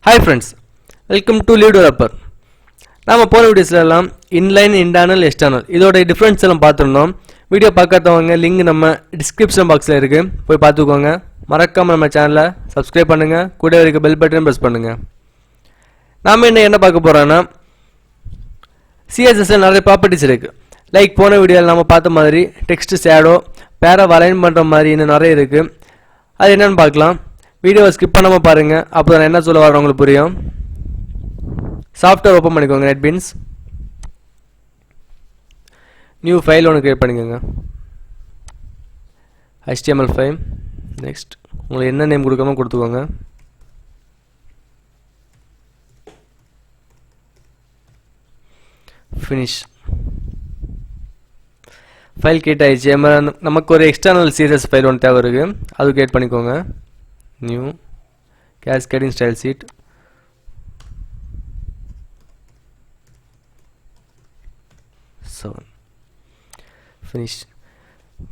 Hi friends, welcome to Lead Developer. நாம போன வீடியோஸ்ல எல்லாம் இன்லைன், இன்டர்னல், எக்ஸ்டர்னல் இதோட டிஃபரன்ஸ் எல்லாம் பார்த்துருந்தோம். வீடியோ பார்க்காதவங்க லிங்க் நம்ம டிஸ்கிரிப்ஷன் பாக்ஸ்ல இருக்கு, போய் பார்த்துக்கோங்க. மறக்காம நம்ம சேனலை சப்ஸ்கிரைப் பண்ணுங்க, கூட இருக்க பெல் பட்டனை பிரஸ் பண்ணுங்க. நாம என்ன பார்க்க போறோம்னா CSS நிறைய ப்ராப்பர்ட்டிஸ் இருக்கு. லைக் போன வீடியோவில் நம்ம பார்த்த மாதிரி டெக்ஸ்ட் ஷேடோ, பேராவை அலைன் பண்ற மாதிரி இன்னும் நிறைய இருக்கு. அது என்னன்னு பார்க்கலாம். வீடியோவை ஸ்கிப் பண்ணாம பாருங்க, அப்போ நான் என்ன சொல்ல வரேன் உங்களுக்கு புரியும். சாஃப்ட்வேர் ஓப்பன் பண்ணிக்கோங்க. நெட்பீன்ஸ் நியூ ஃபைல் ஒன்று கிரியேட் பண்ணிக்கோங்க. HTML file. நெக்ஸ்ட் உங்களுக்கு என்ன நேம் கொடுக்காம கொடுத்துக்கோங்க. ஃபினிஷ். ஃபைல் கிரியேட் ஆயிடுச்சு. நமக்கு ஒரு எக்ஸ்டர்னல் CSS ஃபைல் ஒன்று தேவை இருக்கு, அது கிரியேட் பண்ணிக்கோங்க. New cascading style sheet. Finish.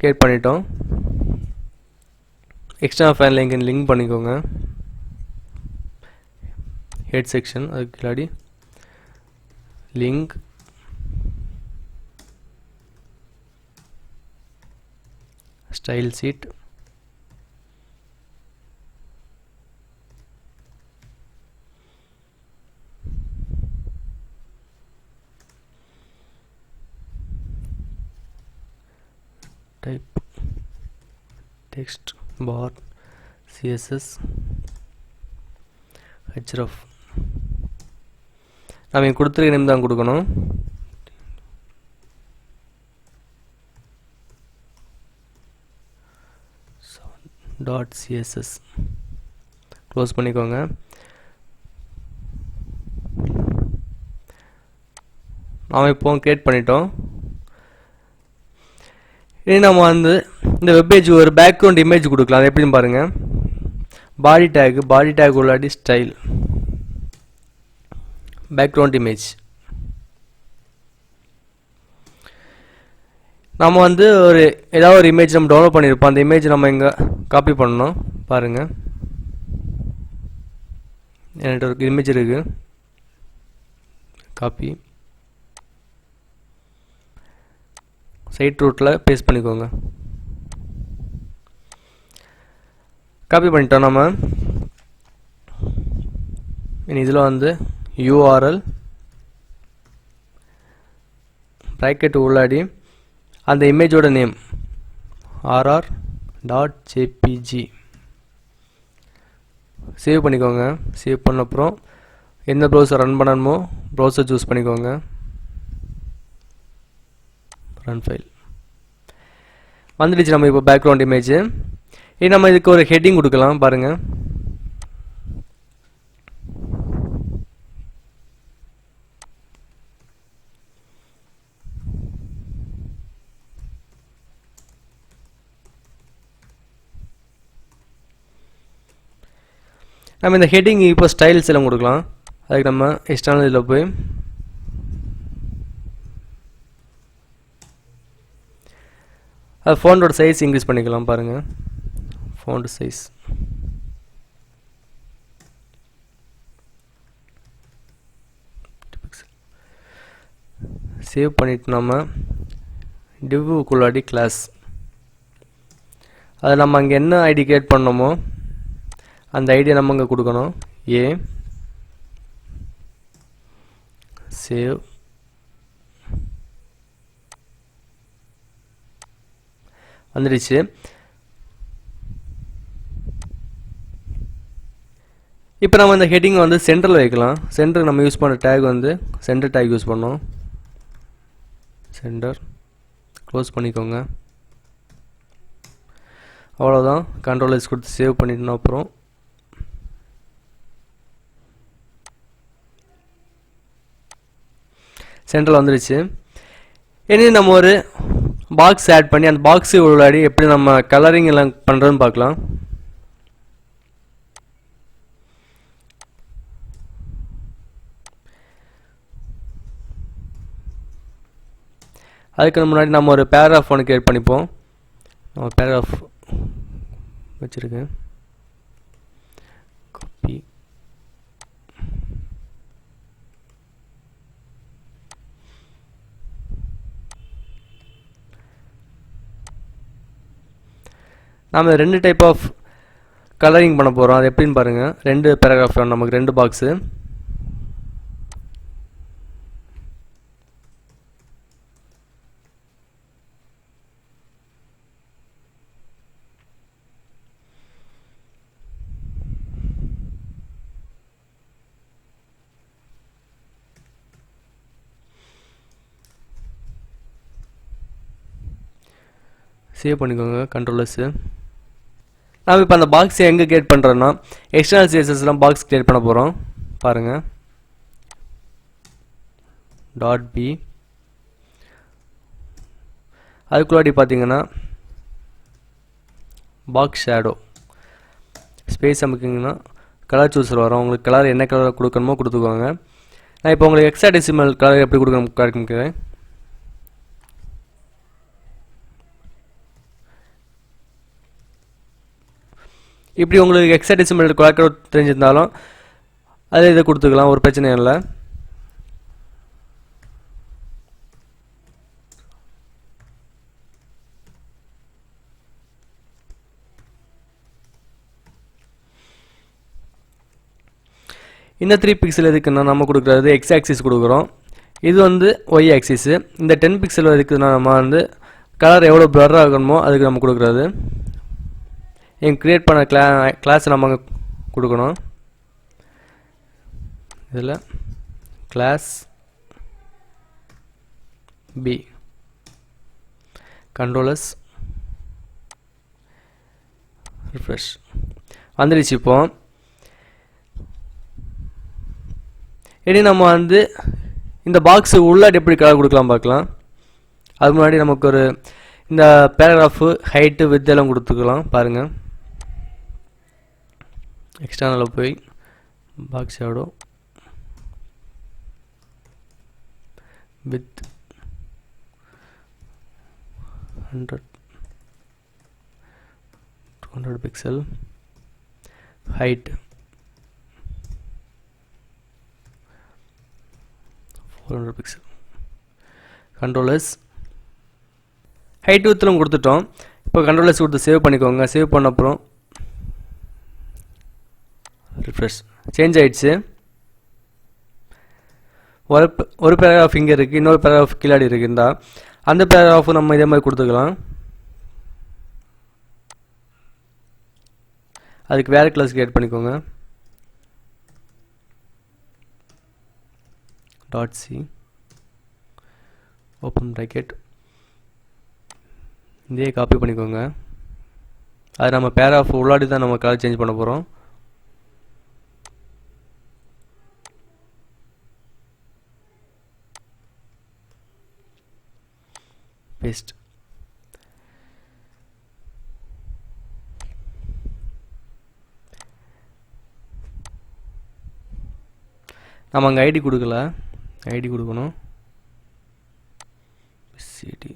Create பண்ணிட்டோம். எக்ஸ்டர்னல் ஃபைல் லிங்க் பண்ணிக்கோங்க. ஹெட் செக்ஷன், அதுக்கு முன்னாடி link style sheet. type text bar CSS href. நாம கொடுத்திருக்க நேம் தான் கொடுக்கணும். .css க்ளோஸ் பண்ணிக்கோங்க. நாம இப்போ கிரியேட் பண்ணிட்டோம். இனி நம்ம இந்த வெப்பேஜ் ஒரு பேக்ரவுண்ட் இமேஜ் கொடுக்கலாம். அது எப்படின்னு பாருங்க. பாடி டேக் உள்ளாடி ஸ்டைல் பேக்ரவுண்ட் இமேஜ். நம்ம ஒரு ஏதாவது ஒரு இமேஜ் நம்ம டவுன்லோட் பண்ணியிருப்போம். அந்த இமேஜ் நம்ம இங்கே காப்பி பண்ணணும். பாருங்க, என்கிட்ட ஒரு இமேஜ் இருக்கு. காப்பி சைட் ரூட்ல பேஸ்ட் பண்ணிக்கோங்க. காப்பி பண்ணிட்டோம். நம்ம இதில் URL பிராக்கெட் உள்ளாடி அந்த இமேஜோட நேம் rr.jpg சேவ் பண்ணிக்கோங்க. சேவ் பண்ண அப்புறம் எந்த ப்ரௌசர் ரன் பண்ணணுமோ ப்ரௌசர் சூஸ் பண்ணிக்கோங்க. ரன் ஃபைல் வந்துடுச்சு. நம்ம இப்போ பேக்ரவுண்ட் இமேஜ். இது நம்ம இதுக்கு ஒரு ஹெட்டிங் கொடுக்கலாம். பாருங்க, நம்ம இந்த ஹெட்டிங் இப்போ ஸ்டைல்ஸ் எல்லாம் கொடுக்கலாம். அதுக்கு நம்ம எக்ஸ்டர்னல் இதில் போய் அது ஃபோனோட சைஸ் இன்க்ரீஸ் பண்ணிக்கலாம். பாருங்க, ஃபோண்ட் சைஸ் சேவ் பண்ணிட்டு நம்ம டிவ்வுக்குள்ளாடி கிளாஸ் அது நம்ம அங்கே என்ன ஐடி கிரியேட் பண்ணோமோ அந்த ஐடியா நம்ம இங்கே கொடுக்கணும். சேவ். வந்துடுச்சு. இப்போ நம்ம இந்த ஹெட்டிங் சென்டரில் வைக்கலாம். சென்டருக்கு நம்ம யூஸ் பண்ண டேக் சென்டர் டேக் யூஸ் பண்ணோம். சென்டர் க்ளோஸ் பண்ணிக்கோங்க. அவ்வளோதான். கண்ட்ரோல் S கொடுத்து சேவ் பண்ணிட்டோம். அப்புறம் சென்டரில் வந்துடுச்சு. இனி நம்ம ஒரு பாக்ஸ் ஆட் பண்ணி அந்த பாக்ஸ் உள்ளாடி எப்படி நம்ம கலரிங் எல்லாம் பண்றதுன்னு பார்க்கலாம். அதுக்கு முன்னாடி நம்ம ஒரு பேராகிராஃப் ஒன்று கிரியேட் பண்ணிப்போம். நம்ம பேராகிராஃப் வச்சிருக்கேன். காப்பி நாம ரெண்டு டைப் ஆஃப் கலரிங் பண்ண போகிறோம். அது எப்படின்னு பாருங்கள். ரெண்டு பேராகிராஃப் நமக்கு ரெண்டு பாக்ஸு. சேவ் பண்ணிக்கோங்க Ctrl+. நாம் இப்போ அந்த பாக்ஸை எங்கே கிரியேட் பண்ணுறோன்னா எக்ஸ்டர்னல் CSSலாம் பாக்ஸ் கிரியேட் பண்ண போகிறோம். பாருங்கள். .b அதுக்குள்ளாடி பார்த்தீங்கன்னா பாக்ஸ் ஷேடோ ஸ்பேஸ் அமைக்கிங்கன்னா கலர் சூஸர் வரும். உங்களுக்கு கலர் என்ன கலர் கொடுக்கணுமோ கொடுத்துக்கோங்க. நான் இப்போ உங்களுக்கு ஹெக்ஸாடெசிமல் கலர் எப்படி கொடுக்கணும் காமிக்கிறேன். இப்படி உங்களுக்கு ஹெக்ஸாடெசிமல் கலர் தெரிஞ்சிருந்தாலும் அதை இதை கொடுத்துக்கலாம், ஒரு பிரச்சனை இல்லை. இந்த 3 பிக்சல் எதுக்குன்னா நம்ம கொடுக்குறது எக்ஸ் ஆக்சிஸ் கொடுக்குறோம். இது வந்து ஒய் ஆக்சிஸு. இந்த 10 பிக்சல் எதுக்குன்னா நம்ம வந்து கலர் எவ்வளோ பிளர் ஆகணுமோ அதுக்கு நம்ம கொடுக்குறது. எங்க கிரியேட் பண்ண கிளாஸ் நம்ம கொடுக்கணும். இதில் கிளாஸ் பி Ctrl+, ரிஃப்ரெஷ் வந்துடுச்சு. இப்போ இனி நம்ம வந்து இந்த பாக்ஸு உள்ளாடி எப்படி கலர் கொடுக்கலாம் பார்க்கலாம். அது முன்னாடி நமக்கு ஒரு இந்த பேராகிராஃபு ஹைட்டு வித் எல்லாம் கொடுத்துக்கலாம். பாருங்கள். எக்ஸ்டர்னலில் போய் box shadow with 100 pixel height 400 pixel. Ctrl+, height வித்லும் கொடுத்துட்டோம். இப்போ Ctrl+ கொடுத்து சேவ் பண்ணிக்கோங்க. சேவ் பண்ண அப்புறம் ரிஃப்ரெஷ் சேஞ்ச் ஆயிடுச்சு. ஒரு பேராகிராஃப் இங்கே இருக்குது, இன்னொரு பேராகிராஃப் கீழாடி இருக்குந்தா அந்த பேராகிராஃபு நம்ம இதே மாதிரி கொடுத்துக்கலாம். அதுக்கு வேறு கிளாஸ் கிரியேட் பண்ணிக்கோங்க. .c ஓப்பன் ப்ராக்கெட் இதே காப்பி பண்ணிக்கோங்க. அது நம்ம பேராகிராஃப் உள்ளாடி தான் நம்ம கலர் சேஞ்ச் பண்ண போகிறோம். பேஸ்ட். நம்ம அங்கே ஐடி கொடுக்கல, ஐடி கொடுக்கணும். சிடி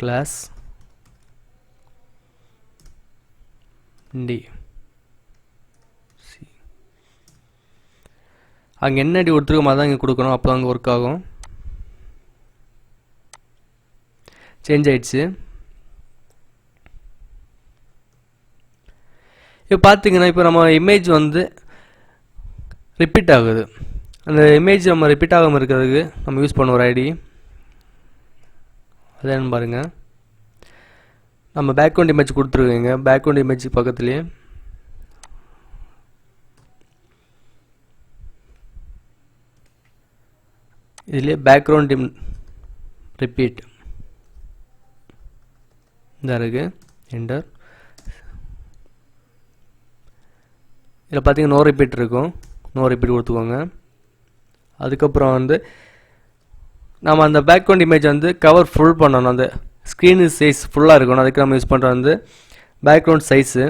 கிளாஸ் டி சி அங்கே என்ன ஐடி கொடுத்துருக்கோம் அதான் இங்கே கொடுக்கணும். அப்போ அங்கே ஒர்க் ஆகும். சேஞ்ச் ஆயிடுச்சு. இப்போ பார்த்தீங்கன்னா இப்போ நம்ம இமேஜ் வந்து ரிப்பீட் ஆகுது. அந்த இமேஜ் நம்ம ரிப்பீட் ஆகாமல் இருக்கிறதுக்கு நம்ம யூஸ் பண்ண ஒரு ஐடி அது என்ன பாருங்கள். நம்ம பேக்ரவுண்ட் இமேஜ் கொடுத்துருக்கீங்க. பேக்ரவுண்ட் இமேஜ் பக்கத்துலேயே இதுலேயே பேக்ரவுண்ட் ரிப்பீட் இந்த இருக்குது. என்டர். இதில் பார்த்தீங்கன்னா நோ ரிப்பீட் இருக்கும். நோ ரிப்பீட் கொடுத்துக்கோங்க. அதுக்கப்புறம் வந்து நம்ம அந்த பேக்ரவுண்ட் இமேஜ் வந்து கவர் ஃபுல் பண்ணணும். அந்த ஸ்க்ரீன் சைஸ் ஃபுல்லாக இருக்கணும். அதுக்கு நம்ம யூஸ் பண்ணுற வந்து background size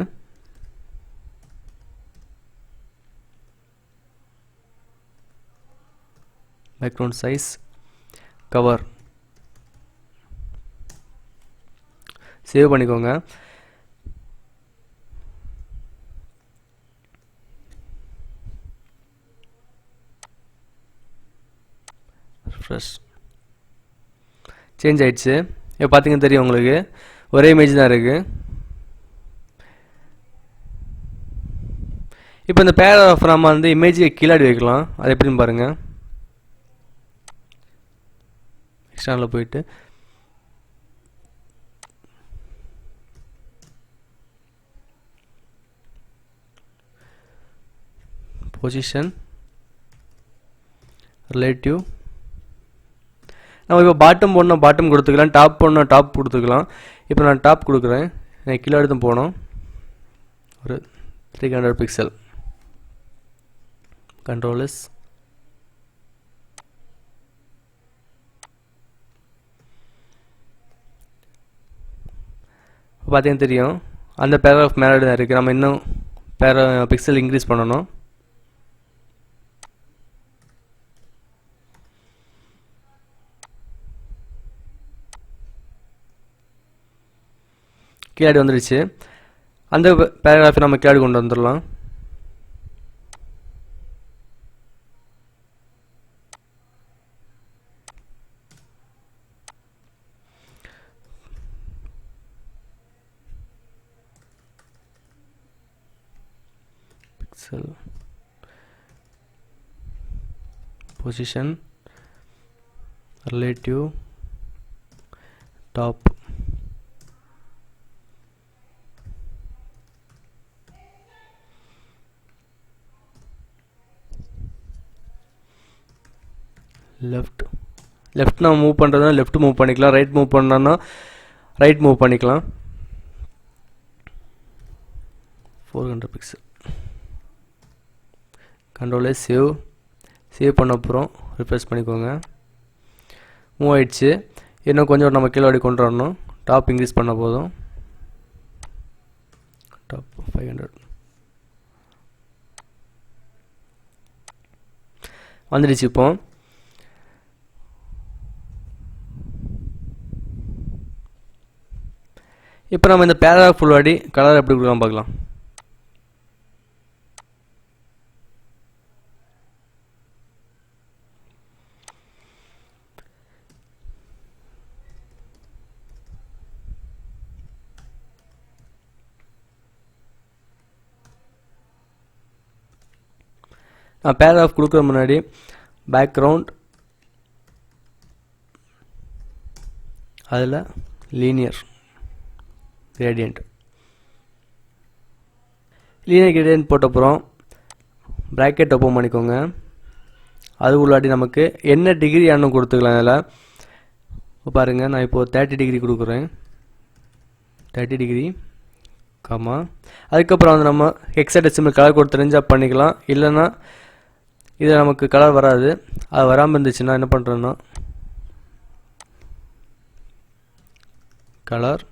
background size cover save பண்ணிக்கோங்க. ஃப்ரெஷ் சேஞ்ச் ஆயிடுச்சு. இப்போ பார்த்தீங்கன்னா தெரியும் உங்களுக்கு ஒரே இமேஜ் தான் இருக்குது. இப்போ இந்த பேராகிராஃப் நம்ம வந்து இமேஜை கீழாடி வைக்கலாம். அது எப்படின்னு பாருங்கள். எக்ஸ்டர்னலில் போயிட்டு பொசிஷன் ரிலேட்டிவ். நம்ம இப்போ பாட்டம் போடணும், பாட்டம் கொடுத்துக்கலாம். டாப் போடணும், டாப் கொடுத்துக்கலாம். இப்போ நான் டாப் கொடுக்குறேன். நான் கீழே எடுத்து போனோம். ஒரு 300 பிக்சல். Control S. பார்த்தீங்கன்னா தெரியும் அந்த பேராகிராஃப் மேலே தான் இருக்குது. நம்ம இன்னும் பிக்சல் இன்க்ரீஸ் பண்ணணும். கீழாடி வந்துடுச்சு. அந்த பேராகிராஃபை நம்ம கீழாடி கொண்டு வந்துடலாம். Position relative top. லெஃப்ட் நம்ம மூவ் பண்ணுறதுனா லெஃப்ட் மூவ் பண்ணிக்கலாம். ரைட் மூவ் பண்ணோன்னா ரைட் மூவ் பண்ணிக்கலாம். 400 பிக்சல். கண்ட்ரோல் சேவ் பண்ண அப்புறம் ரிஃப்ரெஷ் பண்ணிக்கோங்க. மூவ் ஆயிடுச்சு. இன்னும் கொஞ்சம் நம்ம கீழே கொண்டு வரணும். டாப் இன்க்ரீஸ் பண்ண போதும். டாப் 500 வந்துடுச்சு. இப்போ நம்ம இந்த பேராகிராஃப் ஃபுல்லாடி கலர் எப்படி கொடுக்கலாம் பார்க்கலாம். நான் பேராகிராஃப் கொடுக்குற முன்னாடி பேக்ரவுண்ட், அதில் லீனியர் கிரேடியன்ட் போட்ட அப்புறம் ப்ராக்கெட் ஓப்பன் பண்ணிக்கோங்க. அது உள்ளாடி நமக்கு என்ன டிகிரி ஆனும் கொடுத்துக்கலாம். அதில் பாருங்கள், நான் இப்போது 30 டிகிரி கொடுக்குறேன். 30 டிகிரி கமா. அதுக்கப்புறம் வந்து நம்ம ஹெக்ஸாடெசிமல் கலர் கொடுத்து தெரிஞ்சால் பண்ணிக்கலாம். இல்லைன்னா இதில் நமக்கு கலர் வராது. அது வராமல் இருந்துச்சுன்னா என்ன பண்ணுறேன்னா கலர்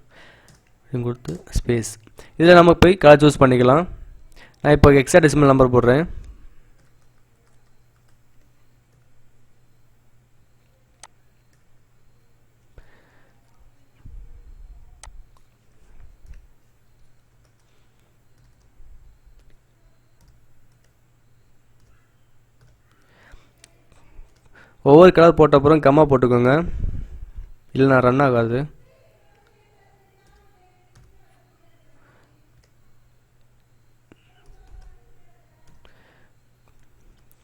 கொடுத்து ஸ்பேஸ், இதில் நம்ம போய் கலர் சூஸ் பண்ணிக்கலாம். நான் இப்போ ஹெக்ஸாடெசிமல் நம்பர் போடுறேன். ஒவ்வொரு கலர் போட்ட அப்புறம் கம்மா போட்டுக்கோங்க, இல்லைனா ரன் ஆகாது.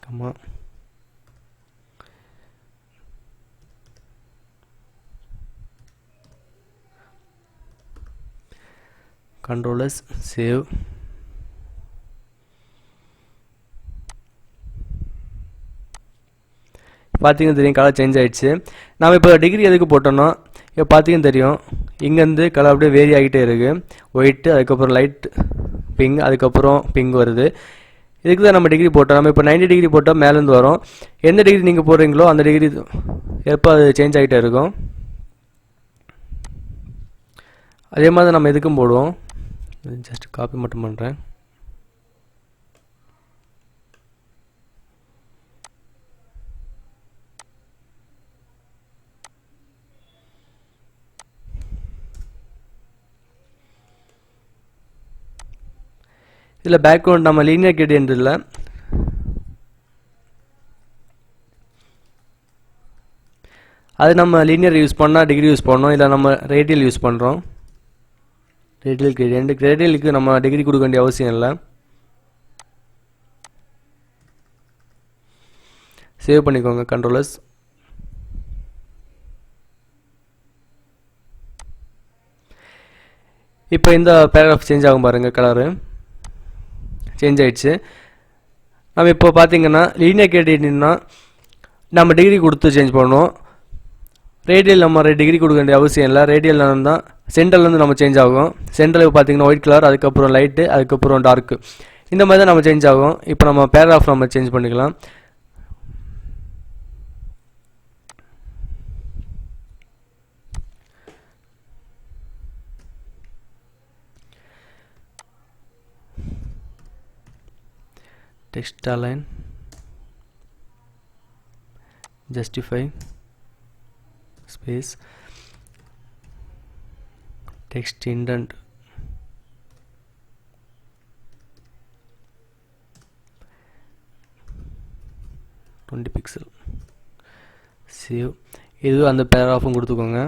கம்மா Ctrl S சேவ். பார்த்தீங்கன்னா தெரியும் கலர் சேஞ்ச் ஆகிடுச்சு. நாம் இப்போ டிகிரி எதுக்கு போட்டோன்னா இப்போ பார்த்தீங்கன்னா தெரியும் இங்கேருந்து கலர் அப்படியே வேரி ஆகிட்டே இருக்குது. ஒயிட்டு, அதுக்கப்புறம் லைட் பிங்க், அதுக்கப்புறம் பிங்க் வருது. இதுக்கு தான் நம்ம டிகிரி போட்டோம். நம்ம இப்போ 90 டிகிரி போட்டால் மேலேருந்து வரும். எந்த டிகிரி நீங்கள் போடுறீங்களோ அந்த டிகிரி எப்போ அது சேஞ்ச் ஆகிட்டே இருக்கும். அதே மாதிரி நம்ம எதுக்கும் போடுவோம். ஜஸ்ட் காப்பி மட்டும் பண்ணுறேன். இதில் பேக்ரவுண்ட் நம்ம லீனியர் கிரேடியன்ட் இல்லை, அது நம்ம லீனியர் யூஸ் பண்ணால் டிகிரி யூஸ் பண்ணோம், இல்லை நம்ம ரேடியல் யூஸ் பண்ணுறோம். ரேடியல் கிரேடியன்ட் ரேடியலுக்கு நம்ம டிகிரி கொடுக்க வேண்டிய அவசியம் இல்லை. சேவ் பண்ணிக்கோங்க கண்ட்ரோலர்ஸ். இப்போ இந்த பேராகிராஃப் சேஞ்ச் ஆகும் பாருங்கள், கலரு சேஞ்ச் ஆகிடுச்சு. நம்ம இப்போ பார்த்தீங்கன்னா லீனியர் கிரேடியன்ட்னா நம்ம டிகிரி கொடுத்து சேஞ்ச் பண்ணணும். ரேடியல் நம்ம டிகிரி கொடுக்க வேண்டிய அவசியம் இல்லை. ரேடியல் தான் சென்டர்லேருந்து நம்ம சேஞ்ச் ஆகும். சென்டரில் பார்த்தீங்கன்னா ஒயிட் கலர், அதுக்கப்புறம் லைட்டு, அதுக்கப்புறம் டார்க்கு, இந்த மாதிரி தான் நம்ம சேஞ்ச் ஆகும். இப்போ நம்ம பேராகிராஃப் நம்ம சேஞ்ச் பண்ணிக்கலாம். text align, justify, space, text indent, pixel, save. இது அந்த பேராகிராஃபும் கொடுத்துக்கோங்க.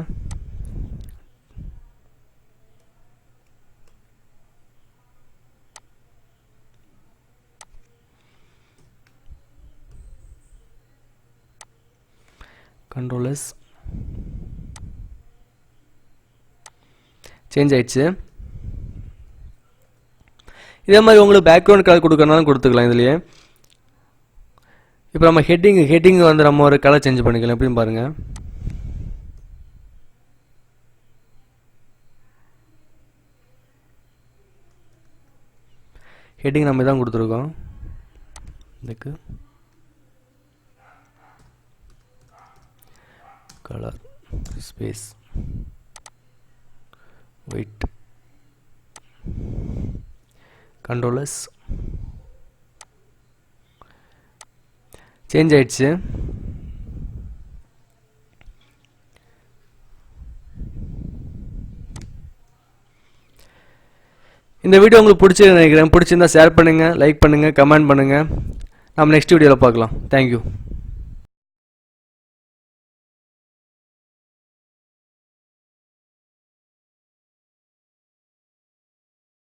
Control S, சேஞ்ச் ஆயிடுச்சு. இதே மாதிரி உங்களுக்கு பேக்ரவுண்ட் கலர் கொடுக்கறனாலும் கொடுத்துக்கலாம் இதுலேயே. இப்போ நம்ம ஹெட்டிங் வந்து நம்ம ஒரு கலர் சேஞ்ச் பண்ணிக்கலாம். எப்படின்னு பாருங்க. ஹெட்டிங் நம்ம தான் கொடுத்துருக்கோம். இதுக்கு color, space, white, control S, change ஆயிடுச்சு. இந்த வீடியோ உங்களுக்கு பிடிச்சிருந்தா நினைக்கிறேன். பிடிச்சிருந்தா ஷேர் பண்ணுங்க, லைக் பண்ணுங்க, கமெண்ட் பண்ணுங்க. நம்ம நெக்ஸ்ட் வீடியோவில் பார்க்கலாம். தேங்க்யூ.